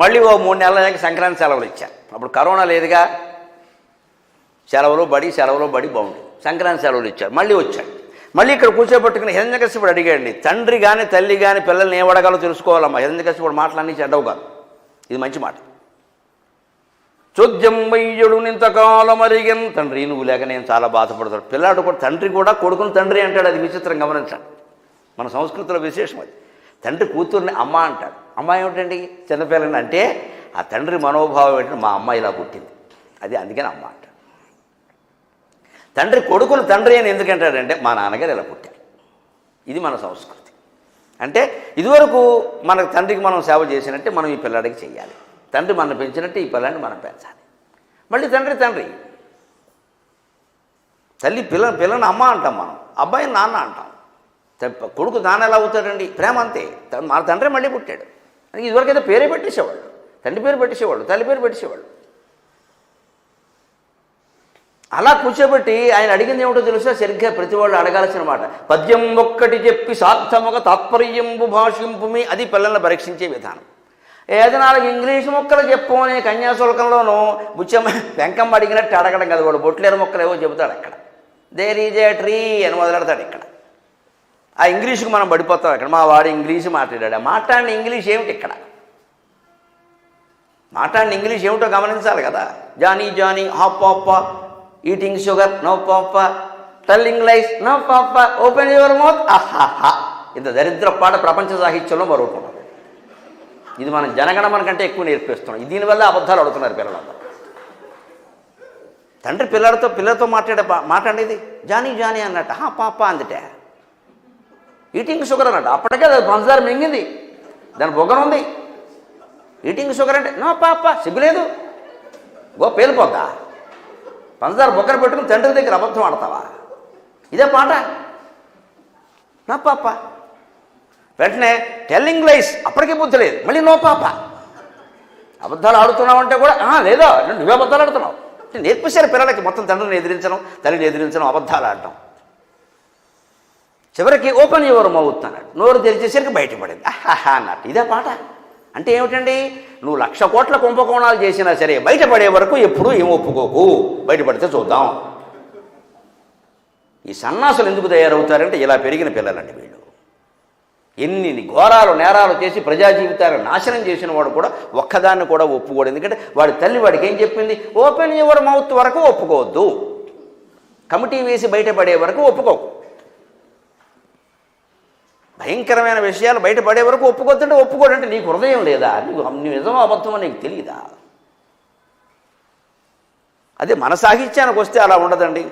మళ్ళీ ఓ 3 నెలల దాకా సంక్రాంతి సెలవులు ఇచ్చారు. అప్పుడు కరోనా లేదుగా, సెలవులు బడి బాగుంటుంది. సంక్రాంతి సెలవులు ఇచ్చారు. మళ్ళీ వచ్చాడు. మళ్ళీ ఇక్కడ కూర్చోబెట్టుకుని హిరణ్యకశిపుడు అడిగాడండి, తండ్రి కానీ తల్లి కానీ పిల్లల్ని ఏం అడగాలో తెలుసుకోవాలమ్మా. హిరణ్యకశిపుడు మాటలన్నీ చెడ్డవు కాదు, ఇది మంచి మాట. చోద్యం వయ్యుడు నింతకాలం అరిగన్, తండ్రి నువ్వు లేక నేను చాలా బాధపడతాడు. పిల్లాడు కూడా తండ్రి కూడా కొడుకుని తండ్రి అంటాడు. అది విచిత్రం, గమనించండి. మన సంస్కృతిలో విశేషం అది. తండ్రి కూతుర్ని అమ్మ అంటాడు. అమ్మ ఏమిటండి? చిన్నపిల్లని. అంటే ఆ తండ్రి మనోభావం ఏంటంటే మా అమ్మ ఇలా పుట్టింది, అది అందుకని అమ్మ అంటాడు. తండ్రి కొడుకును తండ్రి అని ఎందుకంటాడంటే మా నాన్నగారు ఇలా పుట్టారు. ఇది మన సంస్కృతి. అంటే ఇదివరకు మన తండ్రికి మనం సేవ చేసినట్టే మనం ఈ పిల్లాడికి చెయ్యాలి. తండ్రి మనం పెంచినట్టే ఈ పిల్లాడిని మనం పెంచాలి. మళ్ళీ తండ్రి తల్లి పిల్లని అమ్మ అంటాం, మనం అబ్బాయిని నాన్న అంటాం. కొడుకు నాన్న ఎలా అవుతాడండి? ప్రేమ అంతే. మన తండ్రి మళ్ళీ పుట్టాడు. ఇదివరకైతే పేరే పెట్టేసేవాళ్ళు, తండ్రి పేరు పెట్టేసేవాళ్ళు, తల్లి పేరు పెట్టేసేవాళ్ళు. అలా కూర్చోబెట్టి ఆయన అడిగింది ఏమిటో తెలుసా? సరిగ్గా ప్రతి వాళ్ళు అడగాల్సిన మాట. పద్యం ఒక్కటి చెప్పి సార్థముగా తాత్పర్యంబు భాషింపుమి, అది పిల్లల్ని పరీక్షించే విధానం. ఏదో 4 ఇంగ్లీష్ మొక్కలు చెప్పు అని కన్యాశుల్కంలోనూ బుచ్చమ్మ వెంకమ్మ అడిగినట్టు అడగడం కదా. వాడు బొట్లేరు మొక్కలు ఏవో చెబుతాడు అక్కడ. దేర్ ఈజ్ ఏ ట్రీ అని మొదలెడతాడు ఇక్కడ. ఆ ఇంగ్లీష్కి మనం పడిపోతాం ఇక్కడ. మా వాడు ఇంగ్లీష్ మాట్లాడాడు. మాట్లాడిన ఇంగ్లీష్ ఏమిటి ఇక్కడ? మాట్లాడిన ఇంగ్లీష్ ఏమిటో గమనించాలి కదా. Johnny hop papa, eating sugar no papa, telling lies no papa, open your mouth ఆహాహా. ఇంత దరిద్ర పాట ప్రపంచ సాహిత్యంలో మరొకటి. ఇది మనం జనగణమన కంటే ఎక్కువ నేర్పిస్తున్నాం. దీనివల్ల అబద్ధాలు అడుగుతున్నారు పిల్లలందరూ. తండ్రి పిల్లలతో మాట్లాడేది జానీ అన్నట్టు. పాప అందుటే. ఈటింగ్ షుగర్ అన్నట్టు. అప్పటికే అది పంచదార మింగింది, దాని బొగ్గన ఉంది. ఈటింగ్ షుగర్ అంటే నో పాప, సిగ్గులేదు, పేలిపోద్దా? పంచదార బొగ్గన పెట్టుకుని తండ్రి దగ్గర అబద్ధం ఆడతావా? ఇదే పాట. నా పాప. వెంటనే టెల్లింగ్ లైస్, అప్పటికే బుద్ధి లేదు, మళ్ళీ నో పాప. అబద్ధాలు ఆడుతున్నావు అంటే కూడా లేదో నువ్వే అబద్ధాలు ఆడుతున్నావు. నేర్పిస్తారు పిల్లలకి మొత్తం తండ్రిని ఎదిరించడం, తల్లిని ఎదిరించడం, అబద్ధాలు ఆడటం. చివరికి ఓపెన్ యువర్ మౌత్ అన్నాడు. నోరు తెరిచేసరికి బయటపడింది ఆహాహా అన్నట్టు. ఇదే పాట. అంటే ఏమిటండి? నువ్వు 1,00,000 కోట్ల కుంభకోణాలు చేసినా సరే బయటపడే వరకు ఎప్పుడూ ఏం ఒప్పుకోకు, బయటపడితే చూద్దాం. ఈ సన్నాసులు ఎందుకు తయారవుతారంటే ఇలా పెరిగిన పిల్లలండి వీళ్ళు. ఎన్ని ఘోరాలు నేరాలు చేసి ప్రజా జీవితాలను నాశనం చేసిన వాడు కూడా ఒక్కదాన్ని కూడా ఒప్పుకోడు. ఎందుకంటే వాడి తల్లి వాడికి ఏం చెప్పింది? ఓపెన్ యువర్ మౌత్ వరకు ఒప్పుకోవద్దు, కమిటీ వేసి బయటపడే వరకు ఒప్పుకోకు. భయంకరమైన విషయాలు బయటపడే వరకు ఒప్పుకోద్దంటే ఒప్పుకోడంటే నీకు హృదయం లేదా? నీకు నిజమో అబద్ధమో నీకు తెలియదా? అదే మన సాహిత్యానికి వస్తే అలా ఉండదండి.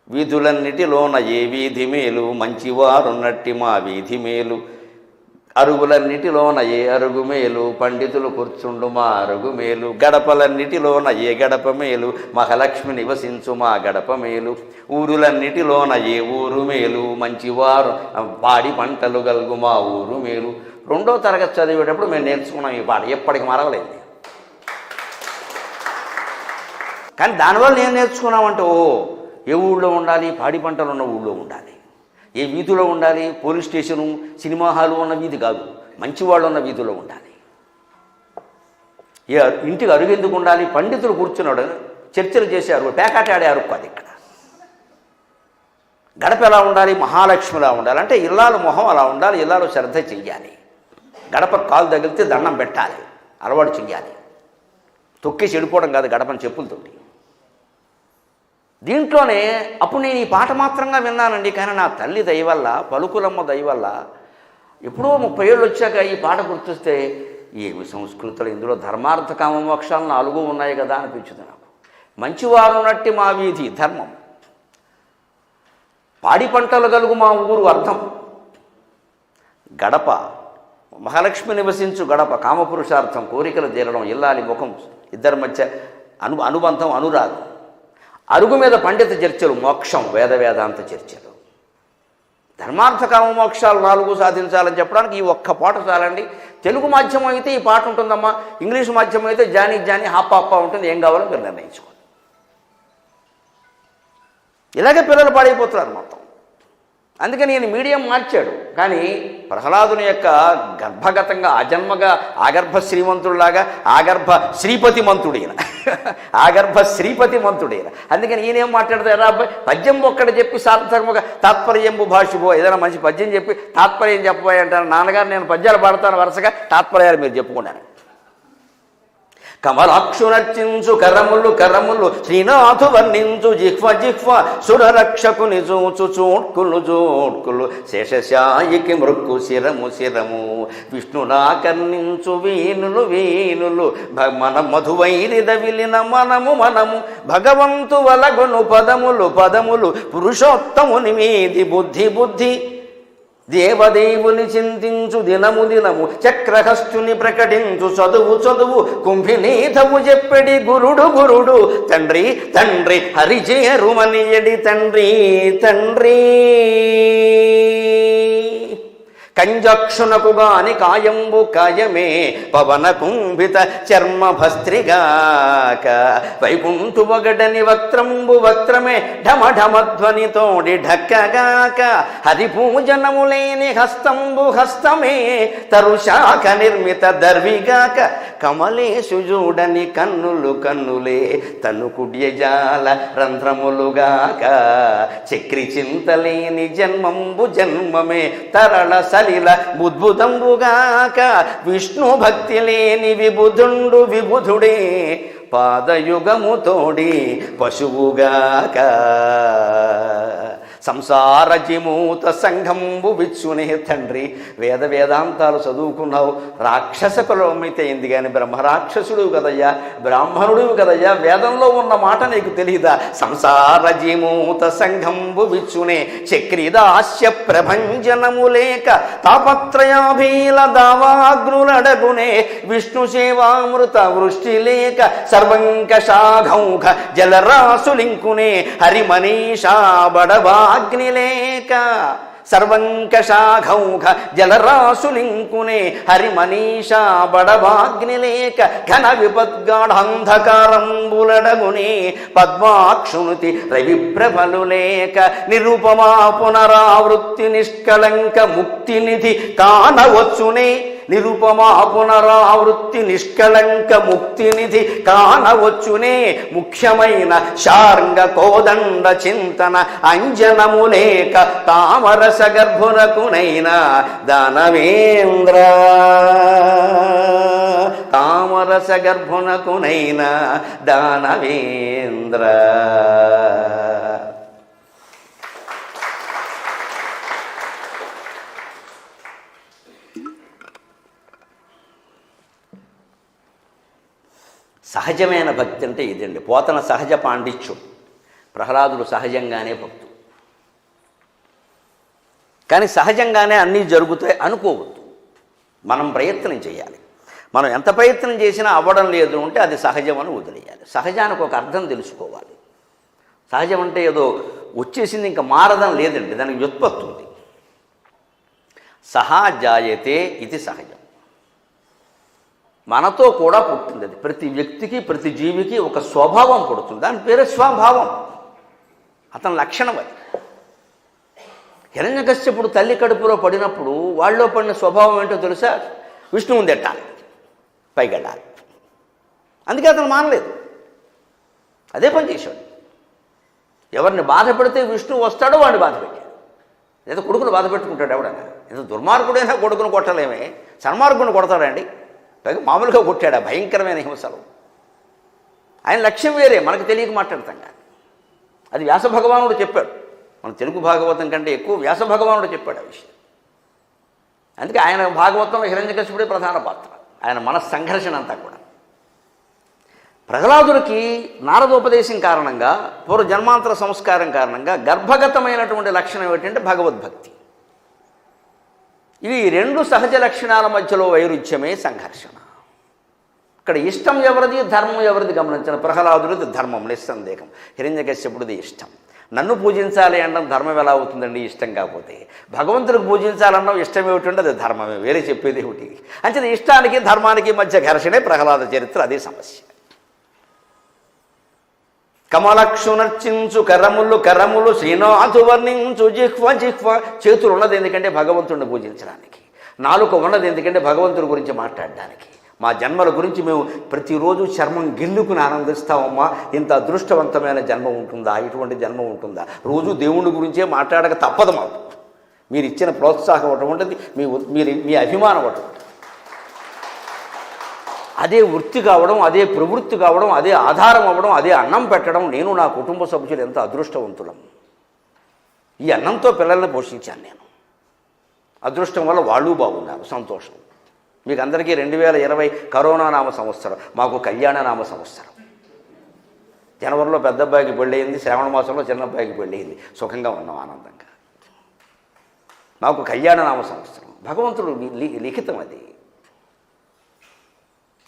వీధులన్నిటిలోన ఏ వీధి మేలు, మంచివారున్నట్టి మా వీధి మేలు. అరుగులన్నిటిలోన ఏ అరుగు మేలు, పండితులు కూర్చుండు మా అరుగు మేలు. గడపలన్నిటిలోన ఏ గడప మేలు, మహాలక్ష్మి నివసించు మా గడప మేలు. ఊరులన్నిటిలోన ఏ ఊరు మేలు, మంచివారు పాడి పంటలు గలుగు మా ఊరు మేలు. 2వ తరగతి చదివేటప్పుడు మేము నేర్చుకున్నాం ఈ పాట, ఎప్పటికి మరవలేదు. కానీ దానివల్ల ఏం నేర్చుకున్నామంటే ఏ ఊళ్ళో ఉండాలి? పాడి పంటలు ఉన్న ఊళ్ళో ఉండాలి. ఏ వీధిలో ఉండాలి? పోలీస్ స్టేషను, సినిమా హాలు ఉన్న వీధి కాదు, మంచివాళ్ళు ఉన్న వీధిలో ఉండాలి. ఏ ఇంటికి అరుగు ఎందుకు ఉండాలి? పండితులు కూర్చున్నాడు, చర్చలు చేశారు, పేకాట ఆడే అరుగు కాదు ఇక్కడ. గడప ఎలా ఉండాలి? మహాలక్ష్మిలా ఉండాలి. అంటే ఇల్లాలు మొహం అలా ఉండాలి, ఇల్లాలు శ్రద్ధ చెయ్యాలి. గడప కాలు తగిలితే దండం పెట్టాలి, అలవాటు చెయ్యాలి. తొక్కి చెడిపోవడం కాదు గడపని చెప్పులతోటి. దీంట్లోనే అప్పుడు నేను ఈ పాట మాత్రంగా విన్నానండి. కానీ నా తల్లి దయ వల్ల, పలుకులమ్మ దయ వల్ల ఎప్పుడో 30 ఏళ్ళు వచ్చాక ఈ పాట గుర్తొస్తే ఏమి సంస్కృతులు, ఇందులో ధర్మార్థ కామ మోక్షాలు 4 ఉన్నాయి కదా అనిపించింది నాకు. మంచివారు నట్టి మా వీధి ధర్మం, పాడి పంటలు గలుగు మా ఊరు అర్థం, గడప మహాలక్ష్మి నివసించు గడప, కామపురుషార్థం కోరికలు తీరడం, ఇల్లాలి ముఖం, ఇద్దరి మధ్య అనుబంధం, అనురాగం. అరుగు మీద పండిత చర్చలు, మోక్షం వేదాంత చర్చలు. ధర్మార్థ కామ మోక్షాలు 4 సాధించాలని చెప్పడానికి ఈ ఒక్క పాట చాలండి. తెలుగు మాధ్యమం అయితే ఈ పాట ఉంటుందమ్మా, ఇంగ్లీష్ మాధ్యమం అయితే జానీ హాప్ప ఉంటుంది. ఏం కావాలో మీరు నిర్ణయించుకోండి. ఇలాగే పిల్లలు పాడైపోతున్నారు మొత్తం. అందుకని ఈయన మీడియం మార్చాడు. కానీ ప్రహ్లాదుని యొక్క గర్భగతంగా అజన్మగా ఆగర్భ శ్రీమంతుడిలాగా ఆగర్భ శ్రీపతి మంతుడు ఈయన ఆగర్భ శ్రీపతి మంతుడైన. అందుకని ఈయనేం మాట్లాడతారు అబ్బాయి, పద్యం ఒక్కడ చెప్పి సార్థకముగా తాత్పర్యంబు భాషబో, ఏదైనా మంచి పద్యం చెప్పి తాత్పర్యం చెప్పబోయి అంటారు. నాన్నగారు నేను పద్యాలు పాడతాను వరుసగా, తాత్పర్యాలు మీరు చెప్పుకున్నాను. కమలాక్షునర్చించు కరములు కరములు శ్రీనాథు వర్ణించు జిహ్వ జిహ్వ సురరక్షకుని చూచు చోట్కులు చోట్కులు శేషశాయికి మృక్కు శిరము శిరము విష్ణునా కర్ణించు వీనులు వీనులు మన మధువైరిద విలిన మనము మనము భగవంతు వలగొను పదములు పదములు పురుషోత్తముని మీది బుద్ధి బుద్ధి దేవదేవుని చింతించు దినము దినము చక్రహస్తుని ప్రకటించు చదువు చదువు కుంభినీతవు చెప్పెడి గురుడు గురుడు తండ్రి తండ్రి హరిచేరుమనియడి తండ్రి తండ్రి కంజక్షునకు గాని కాయంబు కాయమే పవన కుంభిత చర్మ భస్త్రిగాక వైకుంఠు వగడని వక్త్రంబు వక్త్రమే ఢమఢమధ్వని తోడి ఢక్కగాక హరిపూజనము లేని హస్తంబు హస్తమే తరుశాఖ నిర్మిత దర్విగాక కమలేశు చూడని కన్నులు కన్నులే తను కుడ్యజాల రంధ్రములుగాక చక్రి చింతలేని జన్మంబు జన్మమే తరళ సలిల బుద్భుతంబుగాక విష్ణు భక్తి లేని విబుధుండు విబుధుడే పాదయుగము తోడి పశువుగాక సంసార జిమూత సంఘంబు విచ్చునే తండ్రి వేద వేదాంతాలు చదువుకున్నావు, రాక్షస కులమైతే అయింది కానీ బ్రహ్మరాక్షసుడు కదయ్యా, బ్రాహ్మణుడు కదయ్యా, వేదంలో ఉన్న మాట నీకు తెలియదా? సంసార జిమూత సంఘంబు విచ్చునే చక్రిదాస్య ప్రభంజనము లేక తాపత్రయాభీల దావాగ్నులడగునే విష్ణు సేవామృత వృష్టి లేక సర్వంకషాఘౌఘ జలరాసులింకునే హరిమనీషా బడవా అగ్నిలేక సర్వంకషాఘౌఘ జలరాసులింకునే హరిమనీషా బడవాగ్నిలేక ఘన విపద్గాఢంధకారంబులడగునే పద్మాక్షునుతి రవిప్రభలు లేక నిరుపమా పునరావృత్తి నిష్కళంక ముక్తినిధి కానవచ్చునే నిరుపమా పునరావృత్తి నిష్కళంక ముక్తినిధి కానవచ్చునే ముఖ్యమైన శార్ంగ కోదండ చింతన అంజనము లేక తామరస గర్భునకునైనా దానవేంద్ర తామరస గర్భునకునైనా దానవేంద్ర. సహజమైన భక్తి అంటే ఇదండి. పోతన సహజ పాండిత్యం, ప్రహ్లాదుడు సహజంగానే భక్తుడు. కానీ సహజంగానే అన్నీ జరుగుతాయి అనుకోవద్దు, మనం ప్రయత్నం చేయాలి. మనం ఎంత ప్రయత్నం చేసినా అవ్వడం లేదు అంటే అది సహజం అని వదిలేయాలి. సహజానికి ఒక అర్థం తెలుసుకోవాలి. సహజం అంటే ఏదో వచ్చేసింది ఇంకా మారడం లేదండి, దానికి వ్యుత్పత్తి ఉంది. సహా జాయతే ఇది సహజం, మనతో కూడా పుట్టింది అది. ప్రతి వ్యక్తికి ప్రతి జీవికి ఒక స్వభావం పుడుతుంది, దాని పేరే స్వభావం, అతని లక్షణం అది. హిరణ్యకశ్యపుడు తల్లి కడుపులో పడినప్పుడు వాళ్ళలో పడిన స్వభావం ఏంటో తెలుసా? విష్ణువుని తిట్టాలి, పైగడ్డాలి. అందుకే అతను మానలేదు, అదే పని చేశాడు. ఎవరిని బాధ పెడితే విష్ణువు వస్తాడో వాడిని బాధ పెట్టాడు. ఏదో కొడుకును బాధ పెట్టుకుంటాడు ఎవడన్నా. ఏదో దుర్మార్గుడైనా కొడుకును కొట్టలేమే, సన్మార్గుని కొడతాడండి. పైగా మామూలుగా కొట్టాడు, భయంకరమైన హింసలు. ఆయన లక్ష్యం వేరే, మనకు తెలియక మాట్లాడతాం కానీ. అది వ్యాస భగవానుడు చెప్పాడు. మన తెలుగు భాగవతం కంటే ఎక్కువ వ్యాస భగవానుడు చెప్పాడు ఆ విషయం. అందుకే ఆయన భాగవతం హిరణ్యకశిపుడే ప్రధాన పాత్ర, ఆయన మనస్సంఘర్షణ అంతా కూడా. ప్రహ్లాదుడికి నారదోపదేశం కారణంగా, పూర్వ జన్మాంతర సంస్కారం కారణంగా గర్భగతమైనటువంటి లక్షణం ఏమిటంటే భగవద్భక్తి. ఇవి రెండు సహజ లక్షణాల మధ్యలో వైరుధ్యమే సంఘర్షణ. ఇక్కడ ఇష్టం ఎవరిది, ధర్మం ఎవరిది గమనించిన. ప్రహ్లాదుడిది ధర్మం నిస్సందేహం, హిరణ్యకశ్యపుడిది ఇష్టం. నన్ను పూజించాలి అనడం ధర్మం ఎలా అవుతుందండి ఇష్టం కాకపోతే? భగవంతుడికి పూజించాలన్నాం ఇష్టం ఏమిటంటే అది ధర్మమే, వేరే చెప్పేది ఏమిటి? అంటే ఇష్టానికి ధర్మానికి మధ్య ఘర్షణే ప్రహ్లాద చరిత్ర, అదే సమస్య. కమలక్షునర్చించు కరములు కరములు శ్రీనాథు వర్ణించు జిహ్వ జిహ్వ. చేతులు ఉన్నది ఎందుకంటే భగవంతుడిని పూజించడానికి, నాలుక ఉన్నది ఎందుకంటే భగవంతుడి గురించి మాట్లాడడానికి. మా జన్మల గురించి మేము ప్రతిరోజు చర్మం గిల్లుకుని ఆనందిస్తామమ్మా. ఇంత అదృష్టవంతమైన జన్మ ఉంటుందా, ఇటువంటి జన్మ ఉంటుందా? రోజు దేవుడి గురించే మాట్లాడక తప్పదు మాకు. మీరు ఇచ్చిన ప్రోత్సాహం అటువంటిది, మీ అభిమానం అటువంటిది. అదే వృత్తి కావడం, అదే ప్రవృత్తి కావడం, అదే ఆధారం అవ్వడం, అదే అన్నం పెట్టడం. నేను నా కుటుంబ సభ్యులు ఎంత అదృష్టవంతులం. ఈ అన్నంతో పిల్లల్ని పోషించాను నేను. అదృష్టం వల్ల వాళ్ళు బాగున్నారు, సంతోషం. మీకు అందరికీ 2020 కరోనా నామ సంవత్సరం, మాకు కళ్యాణ నామ సంవత్సరం. జనవరిలో పెద్ద అబ్బాయికి పెళ్ళయింది, శ్రావణ మాసంలో చిన్న అబ్బాయికి పెళ్ళయింది. సుఖంగా ఉన్నాం, ఆనందంగా. మాకు కళ్యాణ నామ సంవత్సరం. భగవంతుడు లిఖితం అది.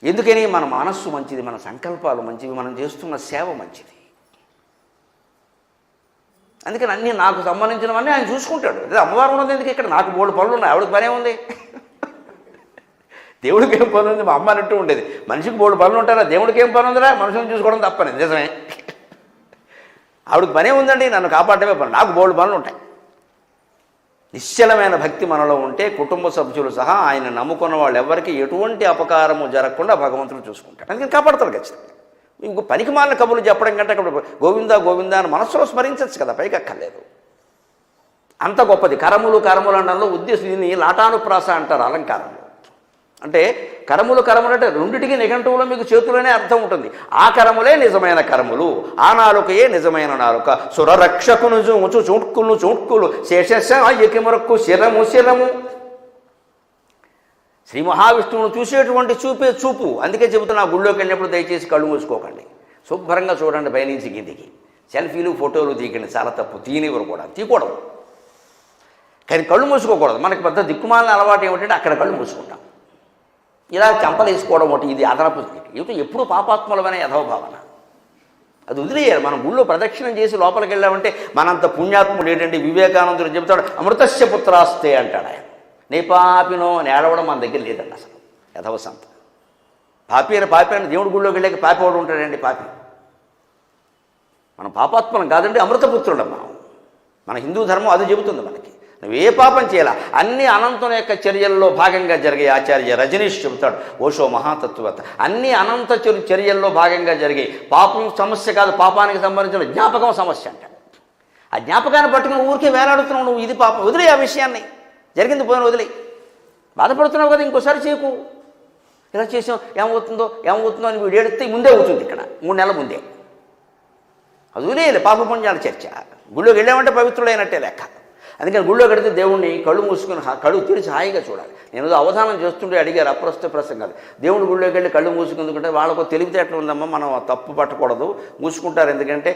ఎందుకని? మన మనస్సు మంచిది, మన సంకల్పాలు మంచివి, మనం చేస్తున్న సేవ మంచిది. అందుకని అన్నీ నాకు సంబంధించినవన్నీ ఆయన చూసుకుంటాడు. అదే అమ్మవారు ఉన్నది ఎందుకు ఇక్కడ? నాకు 3 పనులు ఉన్నాయి, ఆవిడకి పనే ఉంది. దేవుడికి ఏం పని ఉంది? మా అమ్మ అంటూ ఉండేది, మనిషికి 3 పనులు ఉంటారా, దేవుడికి ఏం పని ఉందిరా, మనుషులను చూసుకోవడం తప్పని. నిజమే, ఆవిడకి పనే ఉందండి, నన్ను కాపాడమే పని. నాకు 3 పనులు ఉంటాయి. నిశ్చలమైన భక్తి మనలో ఉంటే కుటుంబ సభ్యులు సహా ఆయన నమ్ముకున్న వాళ్ళు ఎవరికి ఎటువంటి అపకారము జరగకుండా భగవంతుడు చూసుకుంటాడు. అందుకని కాపాడతాడు ఖచ్చితంగా. ఇంకో పనికి మాలిన కబుర్లు చెప్పడం కంటే అక్కడ గోవిందా గోవిందా అని మనసులో స్మరించచ్చు కదా, పైకి అక్కర్లేదు. అంత గొప్పది. కరములు అనడంలో ఉద్దేశం, దీన్ని లాటానుప్రాస అంటారు అలంకారంలో. అంటే కరములు అంటే రెండిటికి నిఘంటువులో మీకు చేతులనే అర్థం ఉంటుంది. ఆ కరములే నిజమైన కరములు, ఆ నాలుకయే నిజమైన నాలుక. సురరక్షకును చూచు చూట్కులు చూట్కులు శేషశాయకిమరకు శిరము శిరము. శ్రీ మహావిష్ణువును చూసేటువంటి చూపే చూపు. అందుకే చెబుతున్నా, గుళ్ళోకి వెళ్ళినప్పుడు దయచేసి కళ్ళు మూసుకోకండి, శుభ్రంగా చూడండి పైనుంచి కిందికి. సెల్ఫీలు ఫోటోలు తీయకండి, చాలా తప్పు. తీయనివ్వరు కూడా, తీయకూడదు. కానీ కళ్ళు మూసుకోకూడదు. మనకి పెద్ద దిక్కుమాలిన అలవాటు ఏమిటంటే అక్కడ కళ్ళు మూసుకుంటాం, ఇలా చెంపలు వేసుకోవడం ఒకటి. ఇది అదనపు. ఏమిటో ఎప్పుడు పాపాత్మలమనే యథోభావన. అది వదిలేయాలి. మనం గుళ్ళో ప్రదక్షిణం చేసి లోపలికి వెళ్ళామంటే మనంత పుణ్యాత్ముడు ఏంటంటే, వివేకానందుడు చెబుతాడు, అమృతస్య పుత్రాస్తే అంటాడు ఆయన. నే పాపినో అని ఏడవడం మన దగ్గర లేదండి అసలు. యథవసంత పాపి అని దేవుడి గుళ్ళోకి వెళ్ళాక పాపి వాడు ఉంటాడండి? పాపి. మనం పాపాత్మలం కాదండి, అమృతపుత్రుడం మనం. మన హిందూ ధర్మం అది చెబుతుంది మనకి. నువ్వే పాపం చేయాల, అన్ని అనంతుని యొక్క చర్యల్లో భాగంగా జరిగే. ఆచార్య రజనీష్ చెబుతాడు, ఓషో మహాతత్వవేత్త, అన్ని అనంత చర్యల్లో భాగంగా జరిగే. పాపం సమస్య కాదు, పాపానికి సంబంధించిన జ్ఞాపకం సమస్య అంటాడు. ఆ జ్ఞాపకాన్ని పట్టుకుని ఊరికే వేలాడుతున్నావు నువ్వు, ఇది పాపం. వదిలే ఆ విషయాన్ని, జరిగింది పోయిన వదిలే. బాధపడుతున్నావు కదా, ఇంకోసారి చేయకు. ఇలా చేసాం, ఏమవుతుందో అని వీడు ఏడితే ముందే అవుతుంది. ఇక్కడ 3 నెలల ముందే అది వదిలేయాలి. పాప పుణ్యాల చర్చ. గుళ్ళోకి వెళ్ళామంటే పవిత్రుడైనట్టే లెక్క. అందుకని గుళ్ళో కడితే దేవుణ్ణి కళ్ళు మూసుకుని కళ్ళు తెరిచి హాయిగా చూడాలి. నేను అవధానం చేస్తుంటే అడిగారు, అప్రస్తుత ప్రసంగాలు. దేవుడు గుళ్ళోకి వెళ్ళి కళ్ళు మూసుకుందుకుంటే వాళ్ళకు తెలివితేటలు ఉందమ్మా, మనం తప్పు పట్టకూడదు, మూసుకుంటారు. ఎందుకంటే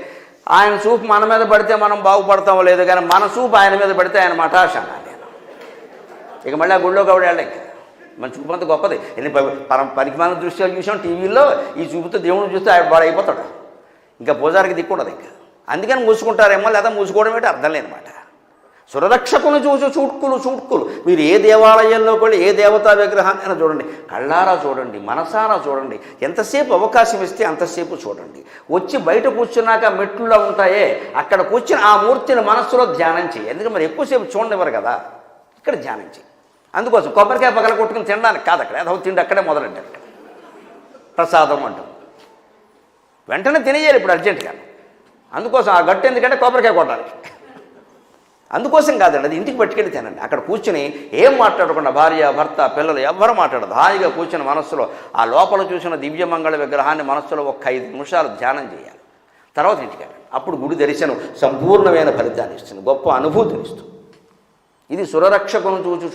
ఆయన చూపు మన మీద పడితే మనం బాగుపడతామో లేదు, కానీ మన చూపు ఆయన మీద పడితే ఆయన మఠాష అన్నాను నేను. ఇక మళ్ళీ ఆ గుళ్ళోకి ఆవిడ వెళ్ళాక మన చూపు అంత గొప్పది. ఎన్ని పనికిమాలిన దృశ్యాలు చూసాం టీవీల్లో, ఈ చూపుతో దేవుడిని చూస్తే ఆయన బాగా అయిపోతాడు. ఇంకా పూజారికి దిక్కూడదు ఇంకా. అందుకని మూసుకుంటారేమో, లేదా మూసుకోవడం ఏంటి అర్థం లేనమాట. సురరక్షకును చూసి చూట్కులు. మీరు ఏ దేవాలయంలోకి వెళ్ళి ఏ దేవతా విగ్రహాన్ని చూడండి, కళ్ళారా చూడండి, మనసారా చూడండి. ఎంతసేపు అవకాశం ఇస్తే అంతసేపు చూడండి. వచ్చి బయట కూర్చున్నాక మెట్లులో ఉంటాయే, అక్కడ కూర్చుని ఆ మూర్తిని మనస్సులో ధ్యానం చేయి. ఎందుకంటే మరి ఎక్కువసేపు చూడనివ్వరు కదా, ఇక్కడ ధ్యానం చేయి. అందుకోసం కొబ్బరికాయ పగల కొట్టుకుని తినడానికి కాదు, అక్కడ ఏదో తిండి అక్కడే మొదలంటారు. ప్రసాదం అంటాం, వెంటనే తినేయాలి ఇప్పుడు అర్జెంటుగా. అందుకోసం ఆ గట్టు ఎందుకంటే కొబ్బరికాయ కొట్టడానికి, అందుకోసం కాదండి. అది ఇంటికి పట్టుకెళ్ళి తినండి. అక్కడ కూర్చుని ఏం మాట్లాడకుండా, భార్య భర్త పిల్లలు ఎవ్వరూ మాట్లాడదు, హాయిగా కూర్చుని మనస్సులో ఆ లోపల చూసిన దివ్యమంగళ విగ్రహాన్ని మనస్సులో ఒక 5 నిమిషాలు ధ్యానం చేయాలి. తర్వాత ఇంటికి వెళ్ళండి. అప్పుడు గుడి దర్శనం సంపూర్ణమైన ఫలితాన్ని ఇస్తుంది, గొప్ప అనుభూతిని ఇస్తుంది. ఇది సురరక్షకును చూచు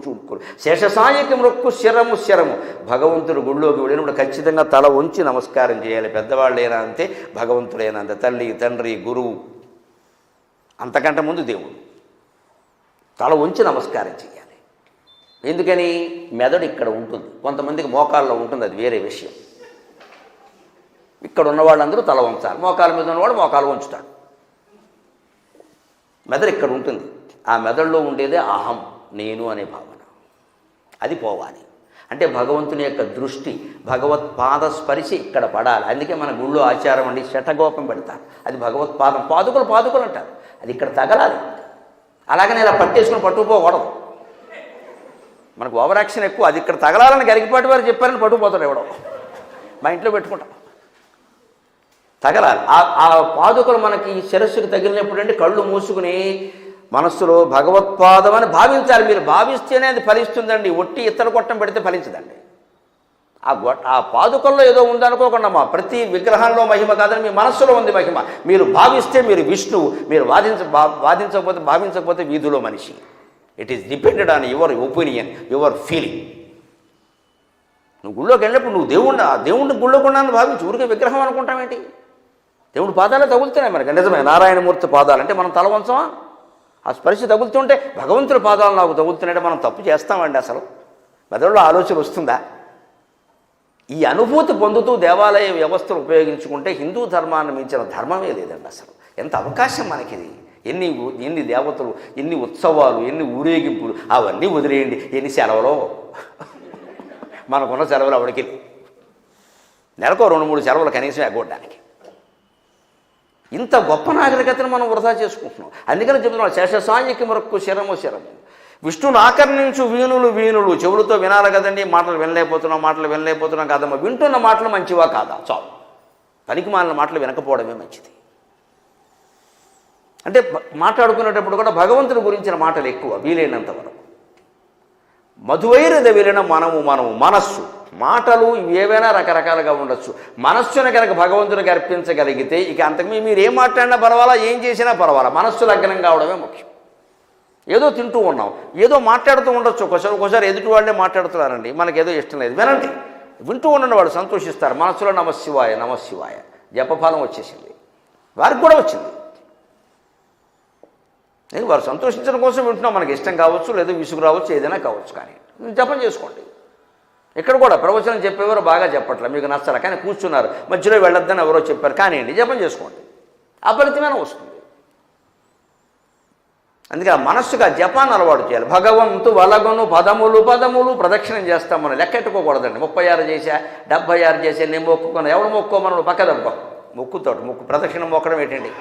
చూట్కులు శేషసాయకి మృక్కు శిరము. భగవంతుడు గుళ్ళోకి వెళ్ళినప్పుడు ఖచ్చితంగా తల వంచి నమస్కారం చేయాలి. పెద్దవాళ్ళైనా అంతే, భగవంతుడైనా అంతే, తల్లి తండ్రి గురువు, అంతకంటే ముందు దేవుడు. తల వంచి నమస్కారం చేయాలి. ఎందుకని? మెదడు ఇక్కడ ఉంటుంది, కొంతమందికి మోకాల్లో ఉంటుంది, అది వేరే విషయం. ఇక్కడ ఉన్న వాళ్ళందరూ తల వంచాలి, మోకాల మీద ఉన్నవాడు మోకాలు వంచుతాడు. మెదడు ఇక్కడ ఉంటుంది. ఆ మెదడులో ఉండేదే అహం, నేను అనే భావన. అది పోవాలి. అంటే భగవంతుని యొక్క దృష్టి, భగవత్పాద స్పర్శ ఇక్కడ పడాలి. అందుకే మన గుళ్ళో ఆచారం అండి, శఠగోపం పెడతారు. అది భగవత్పాదం, పాదుకలు అంటారు. అది ఇక్కడ తగలాలి. అలాగనే ఇలా పట్టేసుకుని పట్టుకుపోకూడదు. మనకు ఓవర్ యాక్షన్ ఎక్కువ. అది ఇక్కడ తగలాలని గరికపాటి వారు చెప్పారని పట్టుకుపోతాడు ఎవడో. మా ఇంట్లో పెట్టుకుంటాం. తగలాలి. ఆ పాదుకలు మనకి శిరస్సుకు తగిలినప్పుడు అంటే కళ్ళు మూసుకుని మనస్సులో భగవత్పాదం అని భావించాలి. మీరు భావిస్తేనే అది ఫలిస్తుందండి. ఒట్టి ఇత్తడి గొట్టం పెడితే ఫలించదండి. ఆ పాదుకల్లో ఏదో ఉందనుకోకుండా మా ప్రతి విగ్రహంలో మహిమ కాదని మీ మనస్సులో ఉంది మహిమ. మీరు భావిస్తే మీరు విష్ణువు, మీరు భావించకపోతే వీధిలో మనిషి. It is depended on your opinion, your feeling. నువ్వు గుళ్ళోకి వెళ్ళినప్పుడు నువ్వు దేవుడిని గుళ్ళో కొన్నాను భావించు. ఊరికే విగ్రహం అనుకుంటామేంటి? దేవుడి పాదాలే తగులుతున్నాయి మనకి. నిజమే, నారాయణమూర్తి పాదాలు అంటే మనం తల వంచమా? ఆ స్పర్శ తగులుతుంటే భగవంతుడి పాదాలు నాకు తగులుతున్నాయంటే మనం తప్పు చేస్తామండి? అసలు మెదడులో ఆలోచన వస్తుందా? ఈ అనుభూతి పొందుతూ దేవాలయ వ్యవస్థను ఉపయోగించుకుంటే హిందూ ధర్మాన్ని మించిన ధర్మమే లేదండి. అసలు ఎంత అవకాశం మనకిది! ఎన్ని దేవతలు, ఎన్ని ఉత్సవాలు, ఎన్ని ఊరేగింపులు, అవన్నీ వదిలేయండి. ఎన్ని సెలవులో మనకున్న సెలవులు అవడికి నెలకు 2-3 సెలవులు కనీసం ఎగ్గొట్టడానికి. ఇంత గొప్ప నాగరికతను మనం వృధా చేసుకుంటున్నాం. అందుకని చెబుతున్నాం, శేషసాయికి మరొక్కు శరము విష్ణుని ఆకర్ణించు వీణులు. చెవులతో వినాలి కదండి, మాటలు వినలేకపోతున్నాం కాదమ్మా. వింటున్న మాటలు మంచివా కాదా? చాలు. పనికి మాలిన మాటలు వినకపోవడమే మంచిది. అంటే మాట్లాడుకునేటప్పుడు కూడా భగవంతుని గురించిన మాటలు ఎక్కువ వీలైనంత వరకు. మధువైరద విలిన మనస్సు. మాటలు ఏవైనా రకరకాలుగా ఉండొచ్చు. మనస్సును కనుక భగవంతునికి అర్పించగలిగితే ఇక అంతకు మీరు ఏం మాట్లాడినా పర్వాలా, ఏం చేసినా పర్వాలా, మనస్సు లగ్నం కావడమే ముఖ్యం. ఏదో తింటూ ఉన్నాం, ఏదో మాట్లాడుతూ ఉండొచ్చు. ఒకసారి ఎదుటి వాళ్ళే మాట్లాడుతున్నారండి, మనకేదో ఇష్టం లేదు, వినండి. వింటూ ఉండండి, వాళ్ళు సంతోషిస్తారు. మనస్సులో నమశివాయ జపఫలం వచ్చేసింది. వారికి కూడా వచ్చింది. వారు సంతోషించడం కోసం వింటున్నాం. మనకి ఇష్టం కావచ్చు, లేదా విసుగు రావచ్చు, ఏదైనా కావచ్చు. కానీ జపం చేసుకోండి. ఇక్కడ కూడా ప్రవచనం చెప్పేవారు బాగా చెప్పట్లే, మీకు నచ్చరా, కానీ కూర్చున్నారు, మధ్యలో వెళ్ళొద్దని ఎవరో చెప్పారు, కానివ్వండి, జపం చేసుకోండి. అఫలితమైన వస్తుంది. అందుకే ఆ మనస్సుగా జపాన్ని అలవాటు చేయాలి. భగవంతు వలగను పదములు ప్రదక్షిణం చేస్తాం. మనం లెక్కెట్టుకోకూడదండి. 36 చేశా, 76 చేసా, నేను మొక్కుకున్నా. ఎవడు మొక్కోమన్నాడు? పక్క దెబ్బ మొక్కు ప్రదక్షిణం మొక్కడం ఏంటండి?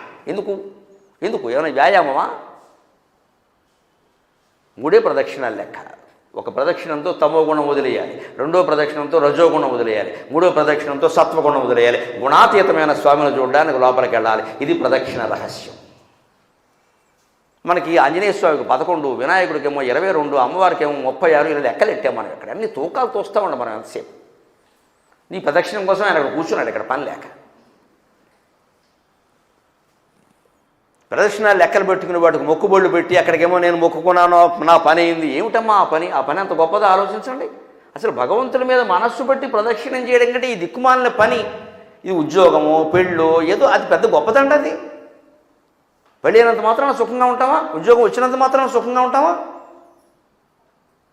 ఎందుకు ఏమైనా వ్యాయామమా? 3 ప్రదక్షిణాలు లెక్క. ఒక ప్రదక్షిణంతో తమో గుణం వదిలేయాలి, 2వ ప్రదక్షిణంతో రజోగుణం వదిలేయాలి, 3వ ప్రదక్షిణంతో సత్వగుణం వదిలేయాలి. గుణాతీతమైన స్వామిని చూడడానికి లోపలికి వెళ్ళాలి. ఇది ప్రదక్షిణ రహస్యం. మనకి ఆంజనేయ స్వామికి 11, వినాయకుడికేమో 22, అమ్మవారికేమో 36, ఇలా లెక్కలు ఎట్టాం మనం. ఇక్కడ అన్ని తూకాలు తోస్తూ ఉండం మనం ఎంతసేపు. నీ ప్రదక్షిణం కోసం ఆయన అక్కడ కూర్చున్నాడు, ఇక్కడ పని లేక. ప్రదక్షిణాలు లెక్కలు పెట్టుకుని వాటికి మొక్కుబొళ్ళు పెట్టి అక్కడికేమో నేను మొక్కుకున్నాను, నా పని అయింది. ఏమిటమ్మా ఆ పని అంత గొప్పదో ఆలోచించండి. అసలు భగవంతుడి మీద మనస్సు పెట్టి ప్రదక్షిణం చేయడం కంటే ఈ దిక్కుమాలిన పని, ఇది ఉద్యోగమో పెళ్ళో ఏదో అది పెద్ద గొప్పదండి. అది పెళ్ళైనంత మాత్రాన సుఖంగా ఉంటామా? ఉద్యోగం వచ్చినంత మాత్రాన సుఖంగా ఉంటామా?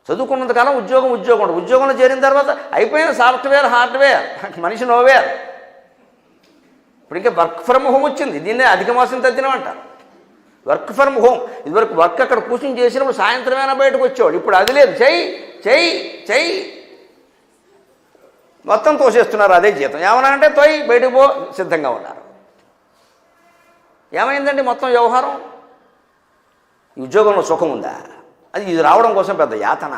చదువుకున్నంతకాలం ఉద్యోగం ఉంటుంది. ఉద్యోగంలో చేరిన తర్వాత అయిపోయిన సాఫ్ట్వేర్ హార్డ్వేర్, మనిషి నోవేర్. ఇప్పుడు ఇంకా వర్క్ ఫ్రమ్ హోమ్ వచ్చింది. దీన్నే అధిక మాసం తద్దినమంట. Work from home. ఇదివరకు వర్క్ అక్కడ కూర్చొని చేసినప్పుడు సాయంత్రమైనా బయటకు వచ్చేవాడు. ఇప్పుడు అది లేదు. చెయ్యి మొత్తం తోసేస్తున్నారు. అదే జీతం. ఏమన్నా అంటే తోయి బయటకు పో సిద్ధంగా ఉన్నారు. ఏమైందండి మొత్తం వ్యవహారం? ఈ ఉద్యోగంలో సుఖం ఉందా? ఇది రావడం కోసం పెద్ద యాతన.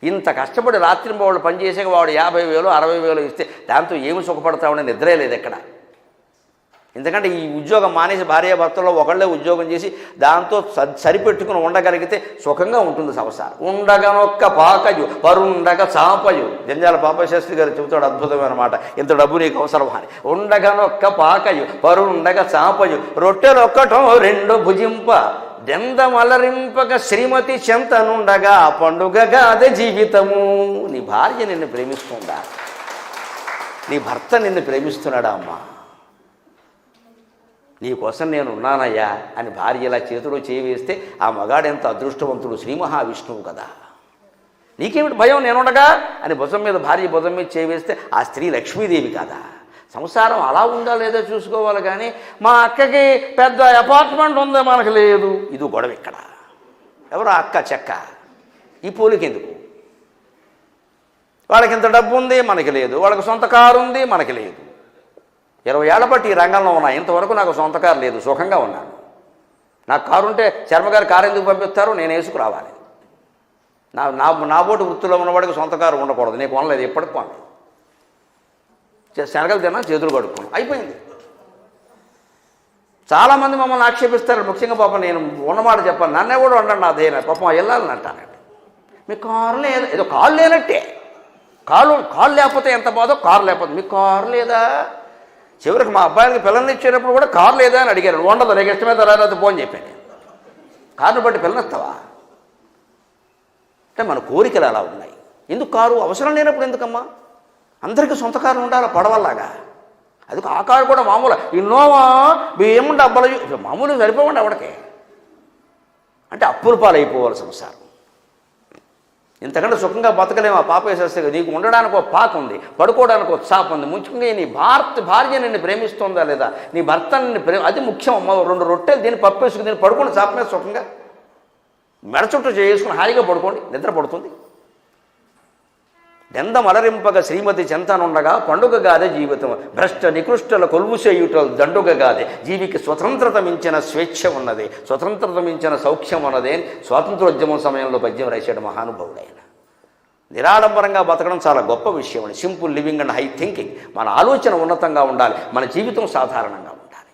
ఇంత కష్టపడి రాత్రింబవళ్ళు పనిచేసాక వాడు 50,000 60,000 ఇస్తే దాంతో ఏమి సుఖపడతామని నిద్రే లేదు ఎక్కడ. ఎందుకంటే ఈ ఉద్యోగం మానేసి భార్యాభర్తల్లో ఒకళ్ళే ఉద్యోగం చేసి దాంతో సరిపెట్టుకుని ఉండగలిగితే సుఖంగా ఉంటుంది సంసారం. ఉండగనొక్క పాకయు పరుండగ చాపయు. జంజాల పాపశాస్త్రి గారు చెబుతాడు అద్భుతమైన మాట, ఇంత డబ్బు నీకు అవసరం అని. ఉండగనొక్క పాకయు పరుండగ చాపయు రొట్టెలొక్కటో 2 భుజింప దెందమలరింపక శ్రీమతి చెంతనుండగా పండుగగా అదే జీవితము. నీ భార్య నిన్ను ప్రేమిస్తుందా? నీ భర్త నిన్ను ప్రేమిస్తున్నాడా? అమ్మా నీకోసం నేను ఉన్నానయ్యా అని భార్య ఇలా చేతిలో చేవేస్తే ఆ మగాడు ఎంత అదృష్టవంతుడు, శ్రీ మహావిష్ణువు కదా. నీకేమిటి భయం నేనుండగా అని భార్య భుజం మీద చేవేస్తే ఆ స్త్రీ లక్ష్మీదేవి కదా. సంసారం అలా ఉందా లేదో చూసుకోవాలి. కానీ మా అక్కకి పెద్ద అపార్ట్మెంట్ ఉందా, మనకు లేదు. ఇది గొడవ ఇక్కడ. ఎవరో అక్క చెక్క, ఈ పోలికెందుకు? వాళ్ళకి ఇంత డబ్బు ఉంది, మనకి లేదు. వాళ్ళకి సొంత కారు ఉంది, మనకి లేదు. 20 ఏళ్ల బట్టి ఈ రంగంలో ఉన్నా, ఇంతవరకు నాకు సొంత కారు లేదు, సుఖంగా ఉన్నాను. నాకు కారు ఉంటే శర్మగారు కారు ఎందుకు పంపిస్తారు? నేను వేసుకురావాలి. నా బోటు వృత్తిలో ఉన్నవాడికి సొంత కారు ఉండకూడదు. నీకు కొనలేదు, ఎప్పటికి కొనలేదు. శనగలు తిన్నా, చేతులు కడుక్కున్నాను, అయిపోయింది. చాలామంది మమ్మల్ని ఆక్షేపిస్తారు. ముఖ్యంగా పాపం నేను ఉన్నమాట చెప్పాను, నన్నే కూడా ఉండండి అదేనా పాపం వెళ్ళాలని అంటానండి. మీ కారు లేదు, ఏదో కారు లేనట్టే. కారు లేకపోతే ఎంత బాధో, కారు లేకపోతే మీకు కారు లేదా? చివరికి మా అబ్బాయికి పిల్లల్ని ఇచ్చేటప్పుడు కూడా కారు లేదా అని అడిగారు. ఉండదు, నీకు ఇష్టమే తర్వాత ఫోన్ చెప్పాను. కారుని బట్టి పిల్లనిస్తావా అంటే మన కోరికలు అలా ఉన్నాయి. ఎందుకు కారు అవసరం లేనప్పుడు ఎందుకమ్మా? అందరికీ సొంత కారు ఉండాలి పడవల్లాగా. అది ఆ కారు కూడా మామూలు ఇన్నోవా బియ్యం డబ్బలు మామూలుగా సరిపోవండి ఎవడికే. అంటే అప్పుల పాలైపోవాలి సంసారం. ఇంతకంటే సుఖంగా బతకలేము. ఆ పాప వేసేస్తే నీకు ఉండడానికి ఒక పాక ఉంది, పడుకోవడానికి ఒక చాప ఉంది. ముఖ్యంగా నీ భార్య నిన్ను ప్రేమిస్తుందా లేదా, నీ భర్త నిన్ను అది ముఖ్యం. 2 రొట్టెలు దీన్ని పప్పు వేసుకుని దీన్ని పడుకోండి చాప మీద సుఖంగా మెడ చుట్టూ చేసుకుని హాయిగా పడుకోండి, నిద్ర పడుతుంది. దెందమలరింపగ శ్రీమతి చెంతనుండగా పండుగగాదే జీవితం, భ్రష్ట నికృష్టల కొలువు చేయుటలు దండుగగాదే. జీవికి స్వతంత్రత మించిన స్వేచ్ఛ ఉన్నది, స్వతంత్రత మించిన సౌఖ్యం ఉన్నదే. స్వాతంత్రోద్యమం సమయంలో పద్యం రాశాడు మహానుభావుడైన. నిరాడంబరంగా బతకడం చాలా గొప్ప విషయం అండి. Simple living and high thinking. మన ఆలోచన ఉన్నతంగా ఉండాలి, మన జీవితం సాధారణంగా ఉండాలి.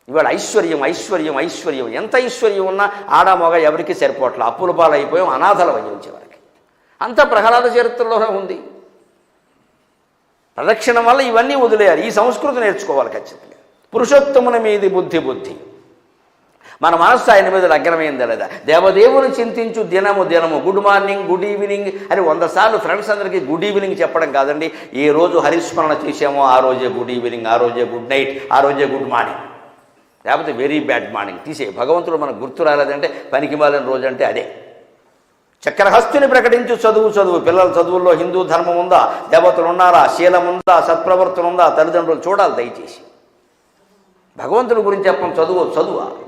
ఇవాళ ఐశ్వర్యం ఐశ్వర్యం ఐశ్వర్యం, ఎంత ఐశ్వర్యం ఉన్నా ఆడామొగ ఎవరికి సరిపోవట్లే. అప్పుల పాలైపోయాం, అనాథల వహించే వరకు. అంత ప్రహ్లాద చరిత్రలోనే ఉంది. ప్రదక్షిణం వల్ల ఇవన్నీ వదిలేయాలి. ఈ సంస్కృతి నేర్చుకోవాలి ఖచ్చితంగా. పురుషోత్తముని మీది బుద్ధి. మన మనస్సు ఆయన మీద లగ్నమైందా లేదా? దేవదేవుని చింతించు దినము గుడ్ మార్నింగ్, గుడ్ ఈవినింగ్ అని 100 సార్లు ఫ్రెండ్స్ అందరికీ గుడ్ ఈవినింగ్ చెప్పడం కాదండి. ఏ రోజు హరిస్మరణ చేసామో ఆ రోజే గుడ్ ఈవినింగ్, ఆ రోజే గుడ్ నైట్, ఆ రోజే గుడ్ మార్నింగ్. లేకపోతే వెరీ బ్యాడ్ మార్నింగ్ తీసే. భగవంతుడు మనకు గుర్తు రాలేదంటే పనికి మాలిన రోజు అంటే అదే. చక్రహస్తుని ప్రకటించు చదువు. పిల్లల చదువుల్లో హిందూ ధర్మం ఉందా, దేవతలు ఉన్నారా, శీలం ఉందా, సత్ప్రవర్తన ఉందా, తల్లిదండ్రులు చూడాలి దయచేసి. భగవంతుడి గురించి చెప్పం చదువు.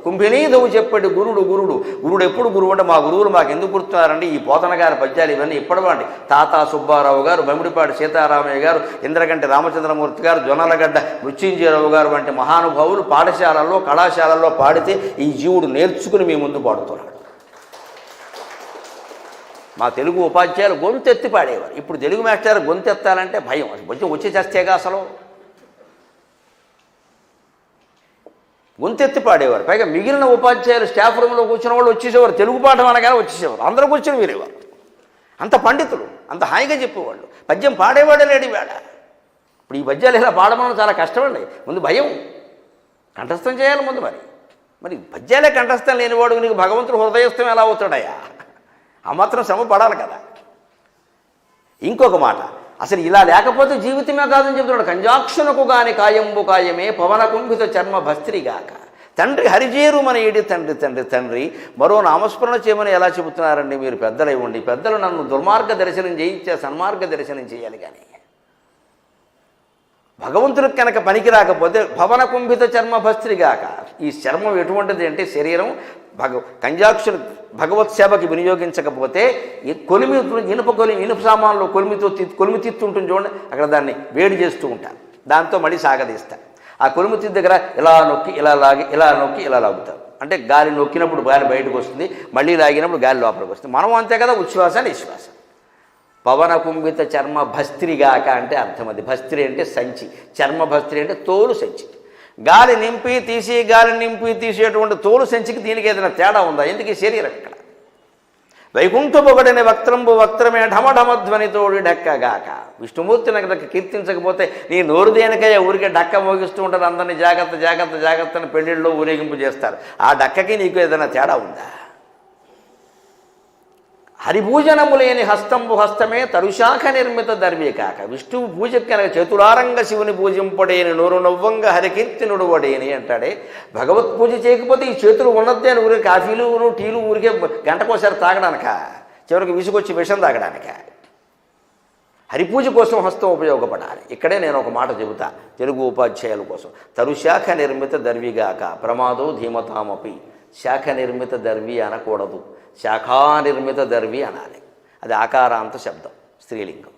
కుంభినీధవు చెప్పాడు గురుడు ఎప్పుడు గురువు అంటే మా గురువులు మాకు ఎందుకు గుర్తున్నారండి? ఈ పోతన గారి పద్యాలు ఇవన్నీ ఇప్పటివాండి. తాతా సుబ్బారావు గారు, బమిడిపాటి సీతారామయ్య గారు, ఇంద్రగంటి రామచంద్రమూర్తి గారు, జొన్నలగడ్డ మృత్యుంజయరావు గారు వంటి మహానుభావులు పాఠశాలల్లో కళాశాలల్లో పాడితే ఈ జీవుడు నేర్చుకుని మీ ముందు పాడుతున్నాడు. మా తెలుగు ఉపాధ్యాయులు గొంతెత్తి పాడేవారు. ఇప్పుడు తెలుగు మాస్టర్ గొంతెత్తాలంటే భయం. కొంచెం వచ్చి చేస్తేగా అసలు గొంతెత్తి పాడేవారు. పైగా మిగిలిన ఉపాధ్యాయులు స్టాఫ్ రూమ్లో కూర్చున్న వాళ్ళు వచ్చేసేవారు. తెలుగు పాఠం అనగానే వచ్చేసేవారు. అందరూ కూర్చొని వినేవారు. అంత పండితులు, అంత హాయిగా చెప్పేవాళ్ళు. పద్యం పాడేవాడే లేడు వేళ. ఇప్పుడు ఈ పద్యాలు ఇలా పాడమని చాలా కష్టమండి. ముందు భయం, కంఠస్థం చేయాలి ముందు. మరి పద్యాలే కంఠస్థం లేనివాడు నీకు భగవంతుడు హృదయస్థం ఎలా అవుతాడయ్యా? ఆ మాత్రం శ్రమ పడాలి కదా. ఇంకొక మాట, అసలు ఇలా లేకపోతే జీవితమే కాదని చెబుతున్నాడు. కంజాక్షునకు గాని కాయంబు కాయమే, పవన కుంభిత చర్మ భస్త్రిగాక. తండ్రి హరిజేరు మన ఏడి తండ్రి మరో నామస్మరణ చేయమని ఎలా చెబుతున్నారండి? మీరు పెద్దలై ఉండి, పెద్దలు నన్ను దుర్మార్గ దర్శనం చేయించే సన్మార్గ దర్శనం చేయాలి. కానీ భగవంతుడికి కనుక పనికి రాకపోతే పవన కుంభిత చర్మ భస్త్రిగాక. ఈ చర్మం ఎటువంటిది అంటే శరీరం కంజాక్షులు భగవత్ సేవకి వినియోగించకపోతే ఇనుప సామాన్లు కొలిమి తిత్తు ఉంటుంది చూడండి, అక్కడ దాన్ని వేడి చేస్తూ ఉంటారు. దాంతో మళ్ళీ సాగదీస్తారు. ఆ కొలిమి తిత్తి దగ్గర ఇలా నొక్కి ఇలా లాగి, ఇలా నొక్కి ఇలా లాగుతారు. అంటే గాలి నొక్కినప్పుడు గాలి బయటకు వస్తుంది, మళ్ళీ లాగినప్పుడు గాలి లోపలికి వస్తుంది. మనం అంతే కదా, ఉచ్ఛ్వాస నిశ్వాస. పవన కుంభిత చర్మ భస్త్రిగాక అంటే అర్థం అది. భస్త్రి అంటే సంచి, చర్మ భస్త్రి అంటే తోలు సంచి. గాలి నింపి తీసేటువంటి తోలు సంచికి దీనికి ఏదైనా తేడా ఉందా? ఎందుకు ఈ శరీరం ఇక్కడ? వైకుంఠపొగడని వక్త్రమే ఢమఢమధ్వనితోడి డక్కగాక. విష్ణుమూర్తిని కనుక కీర్తించకపోతే నీ నోరు దేనికయ్యా ఊరికే డక్క మోగిస్తూ ఉంటారు. అందరినీ జాగ్రత్త అని పెళ్లిళ్ళలో ఊరేగింపు చేస్తారు. ఆ డక్కకి నీకు ఏదైనా తేడా ఉందా? హరిభూజనము లేని హస్తమే తరుశాఖ నిర్మిత దర్వేకాక. విష్ణువు పూజకి కనుక చతురారంగ శివుని పూజింపడేని నోరు నవ్వంగా హరికీర్తి నుడువడేని అంటాడే. భగవత్ పూజ చేయకపోతే ఈ చేతులు ఉన్నదే అని ఊరికి కాఫీలు టీలు ఊరికే గంటకోసారి తాగడానిక, చివరికి విసుగొచ్చి విషం తాగడానిక. హరిపూజ కోసం హస్తం ఉపయోగపడాలి. ఇక్కడే నేను ఒక మాట చెబుతా తెలుగు ఉపాధ్యాయుల కోసం. తరుశాఖ నిర్మిత దర్విగాక ప్రమాదో ధీమతామపి. శాఖ నిర్మిత దర్వి అనకూడదు, శాఖానిర్మిత దర్వి అనాలి. అది ఆకారాంత శబ్దం. స్త్రీలింగం.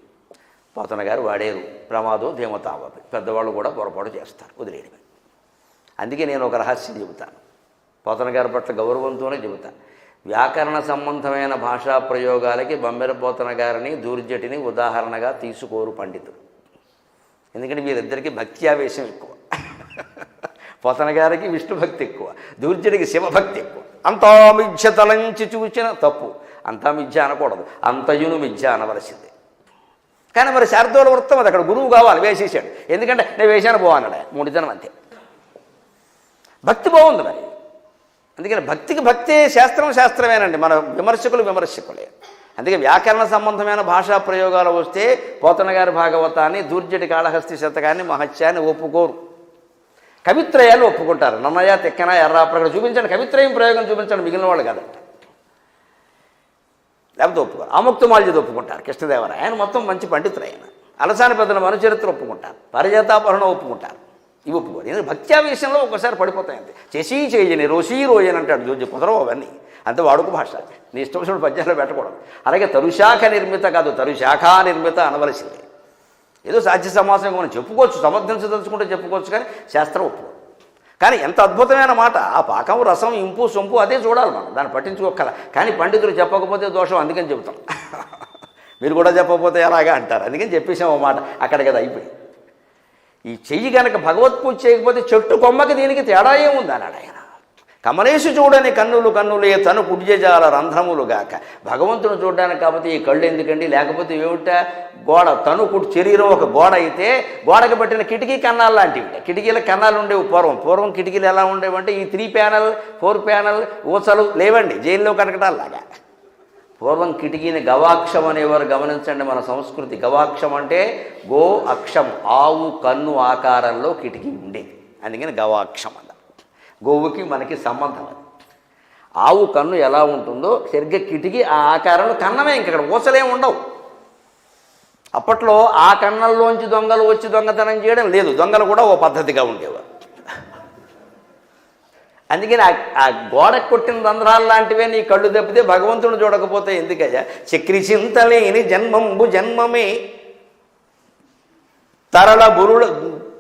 పోతన గారు వాడేరు ప్రమాదో ధీమతావపి, పెద్దవాళ్ళు కూడా పొరపాటు చేస్తారు, వదిలేయడమే. అందుకే నేను ఒక రహస్యం చెబుతాను, పోతన గారి పట్ల గౌరవంతోనే చెబుతాను. వ్యాకరణ సంబంధమైన భాషా ప్రయోగాలకి బమ్మెర పోతన గారిని దూర్జటిని ఉదాహరణగా తీసుకోరు పండితులు. ఎందుకంటే వీరిద్దరికీ భక్తి ఆవేశం ఎక్కువ. పోతన గారికి విష్ణు భక్తి ఎక్కువ, దూర్జటికి శివభక్తి ఎక్కువ. అంతా మిథ్య తలంచి చూచిన తప్పు, అంతా మిథ్య అనకూడదు, అంతయును మిథ్య అనవలసిందే. కానీ మరి శారదోల వృత్తం అది, అక్కడ గురువు కావాలి, వేసేసాడు. ఎందుకంటే నేను వేసాను బాగున్నాడు, మూడితనం అంతే. భక్తి బాగుంది మరి, అందుకని భక్తికి భక్తే, శాస్త్రం శాస్త్రమేనండి, మన విమర్శకులు విమర్శకులే. అందుకే వ్యాకరణ సంబంధమైన భాషా ప్రయోగాలు వస్తే పోతన గారి భాగవతాన్ని, దూర్జటి కాళహస్తి శతకాన్ని, మహత్యాన్ని ఒప్పుకోరు. కవిత్రయాన్ని ఒప్పుకుంటారు. నన్నయ్య తెక్కన ఎర్రాప్రగడ చూపించండి, కవిత్రయం ప్రయోగం చూపించండి, మిగిలిన వాళ్ళు కాదంట. లేకపోతే ఒప్పుకోరు. ఆముక్తమాల్యది ఒప్పుకుంటారు, కృష్ణదేవరాయ ఆయన మొత్తం మంచి పండితులు. ఆయన అలసాని పెద్దల మనుచరిత్ర ఒప్పుకుంటారు, పారిజాతాపహరణ ఒప్పుకుంటారు, ఇవి ఒప్పుకోరు. ఎందుకంటే భక్త్యా విషయంలో ఒక్కసారి పడిపోతాయి అంతే. చేసి చేయని రోషీ రోయని అంటాడు జోజి, కుదరవు అవన్నీ, అంతే వాడుక భాష. నీ ఇష్టం వచ్చినప్పుడు పద్యాల్లో పెట్టకూడదు. అలాగే తరుశాఖ నిర్మిత కాదు, తరుశాఖా నిర్మిత అనవలసిందే. ఏదో సాధ్య సమాసం మనం చెప్పుకోవచ్చు, సమర్థించదలుచుకుంటే చెప్పుకోవచ్చు, కానీ శాస్త్రం ఒప్పుకోదు. కానీ ఎంత అద్భుతమైన మాట, ఆ పాకం రసం ఇంపు సొంపు అదే చూడాలి మనం, దాన్ని పట్టించుకోగల. కానీ పండితులు చెప్పకపోతే దోషం, అందుకని చెబుతాం. మీరు కూడా చెప్పకపోతే ఎలాగా అంటారు, అందుకని చెప్పేసాం ఓ మాట, అక్కడికి అది అయిపోయింది. ఈ చెయ్యి కనుక భగవత్పూజ చేయకపోతే చెట్టు కొమ్మకి దీనికి తేడా ఏముంది అన్నాడు ఆయన. కమలేసు చూడని కన్నులు కన్నులే తను కుడిజాల రంధ్రములుగాక. భగవంతుని చూడడానికి కాబట్టి ఈ కళ్ళు ఎందుకండి, లేకపోతే ఏమిట గోడ, తను కుడి శరీరం ఒక గోడ అయితే గోడకు పెట్టిన కిటికీ కన్నాలు లాంటివి. కిటికీల కన్నాలు ఉండేవి పూర్వం కిటికీలు ఎలా ఉండేవంటే ఈ 3 ప్యానల్ 4 ప్యానల్ ఊసలు లేవండి, జైల్లో కనకటాలాగా. పూర్వం కిటికీని గవాక్షం అనేవారు, గమనించండి మన సంస్కృతి. గవాక్షం అంటే గో అక్షం, ఆవు కన్ను ఆకారంలో కిటికీ ఉండేది, అందుకని గవాక్షం అన్నారు. గోవుకి మనకి సంబంధం అది. ఆవు కన్ను ఎలా ఉంటుందో సరిగ్గా కిటికీ ఆ ఆకారంలో కన్నమే, ఇంక ఇక్కడ ఊసలేం ఉండవు. అప్పట్లో ఆ కన్నల్లోంచి దొంగలు వచ్చి దొంగతనం చేయడం లేదు, దొంగలు కూడా ఓ పద్ధతిగా ఉండేవారు. అందుకని ఆ గోడ కొట్టిన రంధ్రాలు లాంటివే నీ కళ్ళు తప్పితే భగవంతుని చూడకపోతే ఎందుకయ్యా. చక్రి చింతలేని జన్మంబు జన్మమే,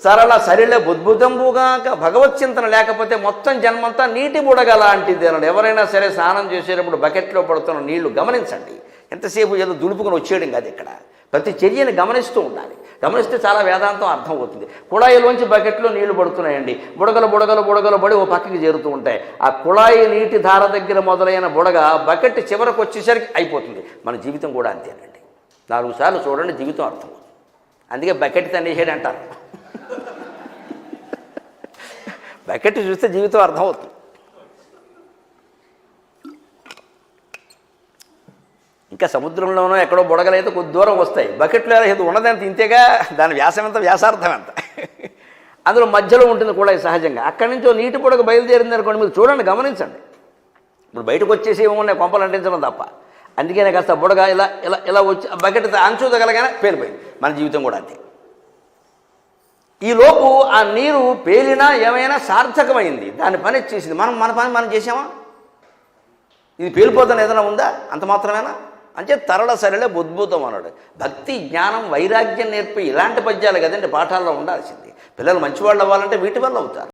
సరళ సరిళ బుద్భుతంబుగాక. భగవత్ చింతన లేకపోతే మొత్తం జన్మంతా నీటి బుడగ లాంటిది అన్నాడు. ఎవరైనా సరే స్నానం చేసేటప్పుడు బకెట్లో పడుతున్న నీళ్లు గమనించండి, ఎంతసేపు ఏదో దులుపుకొని వచ్చేయడం కాదు, ఇక్కడ ప్రతి చర్యని గమనిస్తూ ఉండాలి. గమనిస్తే చాలా వేదాంతం అర్థం అవుతుంది. కుళాయిలోంచి బకెట్లో నీళ్లు పడుతున్నాయండి, బుడగలు బుడగలు బుడగలు పడి ఓ పక్కకి చేరుతూ ఉంటాయి. ఆ కుళాయి నీటి ధార దగ్గర మొదలైన బుడగ బకెట్ చివరకు వచ్చేసరికి అయిపోతుంది. మన జీవితం కూడా అంతేనండి. 4 సార్లు చూడండి, జీవితం అర్థమవుతుంది. అందుకే బకెట్ తన్నేసాడు అంటారు. బకెట్ చూస్తే జీవితం అర్థమవుతుంది. ఇంకా సముద్రంలోనో ఎక్కడో బుడగలైతే కొద్ది దూరం వస్తాయి, బకెట్లో ఇది ఉన్నదంత ఇంతేగా, దాని వ్యాసం ఎంత, వ్యాసార్థం ఎంత, అందులో మధ్యలో ఉంటుంది కూడా సహజంగా. అక్కడి నుంచి నీటి బుడగ బయలుదేరింది అనుకోండి, మీరు చూడండి, గమనించండి. ఇప్పుడు బయటకు వచ్చేసి ఏమన్నా కొంపలు అంటించడం తప్ప. అందుకనే కాస్త బుడగ ఇలా ఇలా ఇలా వచ్చి బకెట్ అంచు తగలగానే పేలిపోయింది. మన జీవితం కూడా అంతే. ఈలోపు ఆ నీరు పేలినా ఏమైనా సార్థకమైంది, దాని పని చేసింది. మన పని మనం చేసామా? ఇది పేలిపోతాను ఏదైనా ఉందా? అంత మాత్రమేనా? అంటే తరళ సరళ బుద్భుతం అన్నాడు. భక్తి జ్ఞానం వైరాగ్యం నేర్పి ఇలాంటి పద్యాలు కదండి పాఠాల్లో ఉండాల్సింది. పిల్లలు మంచివాళ్ళు అవ్వాలంటే వీటి వల్ల అవుతారు.